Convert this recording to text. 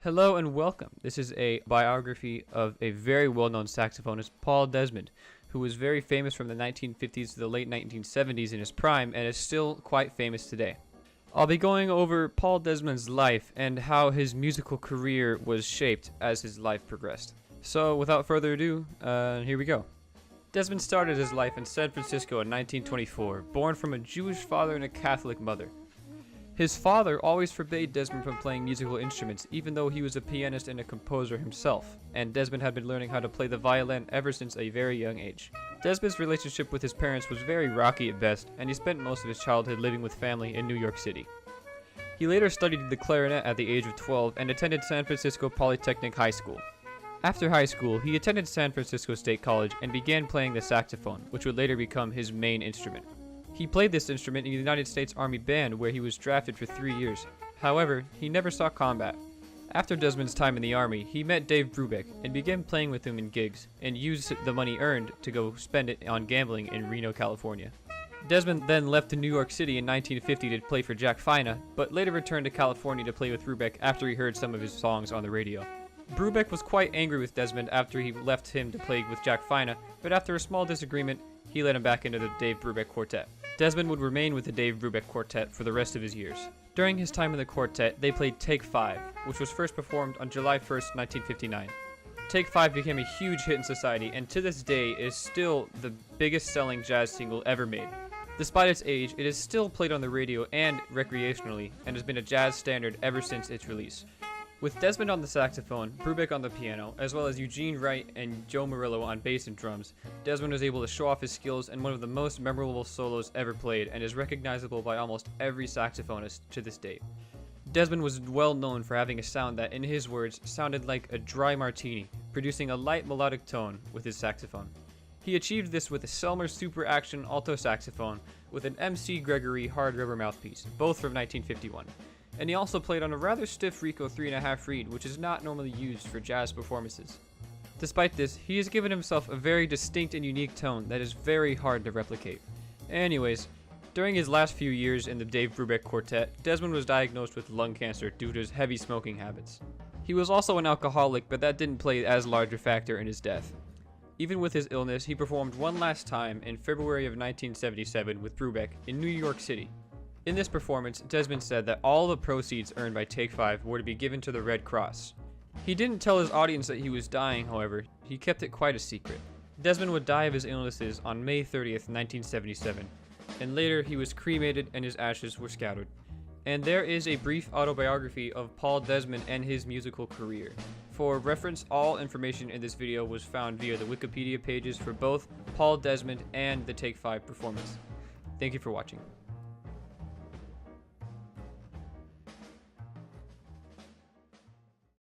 Hello and welcome. This is a biography of a very well-known saxophonist, Paul Desmond, who was very famous from the 1950s to the late 1970s in his prime and is still quite famous today. I'll be going over Paul Desmond's life and how his musical career was shaped as his life progressed. So without further ado, here we go. Desmond started his life in San Francisco in 1924, born from a Jewish father and a Catholic mother. His father always forbade Desmond from playing musical instruments, even though he was a pianist and a composer himself, and Desmond had been learning how to play the violin ever since a very young age. Desmond's relationship with his parents was very rocky at best, and he spent most of his childhood living with family in New York City. He later studied the clarinet at the age of 12 and attended San Francisco Polytechnic High School. After high school, he attended San Francisco State College and began playing the saxophone, which would later become his main instrument. He played this instrument in the United States Army Band, where he was drafted for 3 years. However, he never saw combat. After Desmond's time in the Army, he met Dave Brubeck and began playing with him in gigs, and used the money earned to go spend it on gambling in Reno, California. Desmond then left to New York City in 1950 to play for Jack Fina, but later returned to California to play with Brubeck after he heard some of his songs on the radio. Brubeck was quite angry with Desmond after he left him to play with Jack Fina, but after a small disagreement, he let him back into the Dave Brubeck Quartet. Desmond would remain with the Dave Brubeck Quartet for the rest of his years. During his time in the quartet, they played Take 5, which was first performed on July 1st, 1959. Take 5 became a huge hit in society, and to this day is still the biggest selling jazz single ever made. Despite its age, it is still played on the radio and recreationally, and has been a jazz standard ever since its release. With Desmond on the saxophone, Brubeck on the piano, as well as Eugene Wright and Joe Murillo on bass and drums, Desmond was able to show off his skills in one of the most memorable solos ever played and is recognizable by almost every saxophonist to this date. Desmond was well known for having a sound that, in his words, sounded like a dry martini, producing a light melodic tone with his saxophone. He achieved this with a Selmer Super Action alto saxophone with an MC Gregory hard rubber mouthpiece, both from 1951. And he also played on a rather stiff Rico 3.5 reed, which is not normally used for jazz performances. Despite this, he has given himself a very distinct and unique tone that is very hard to replicate. Anyways, during his last few years in the Dave Brubeck Quartet, Desmond was diagnosed with lung cancer due to his heavy smoking habits. He was also an alcoholic, but that didn't play as large a factor in his death. Even with his illness, he performed one last time in February of 1977 with Brubeck in New York City. In this performance, Desmond said that all the proceeds earned by Take 5 were to be given to the Red Cross. He didn't tell his audience that he was dying, however. He kept it quite a secret. Desmond would die of his illnesses on May 30th, 1977, and later he was cremated and his ashes were scattered. And there is a brief autobiography of Paul Desmond and his musical career. For reference, all information in this video was found via the Wikipedia pages for both Paul Desmond and the Take 5 performance. Thank you for watching.